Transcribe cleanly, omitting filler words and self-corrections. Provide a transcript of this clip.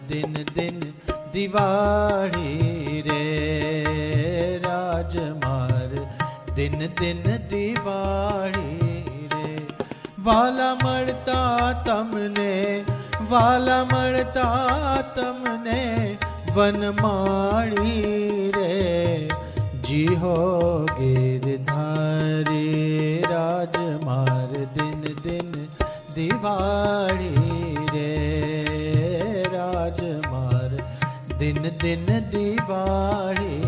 दिन दिन दिवाળી રે રાજ માર દિન દિન દિવાળી રે વાલા મળતા તમને વાલા મળતા તમને વનમાળી રે જી હો ગિરધારી રાજ માર દિન દિન દિવાળી રે રાજ માર दिन दिन दिवाળી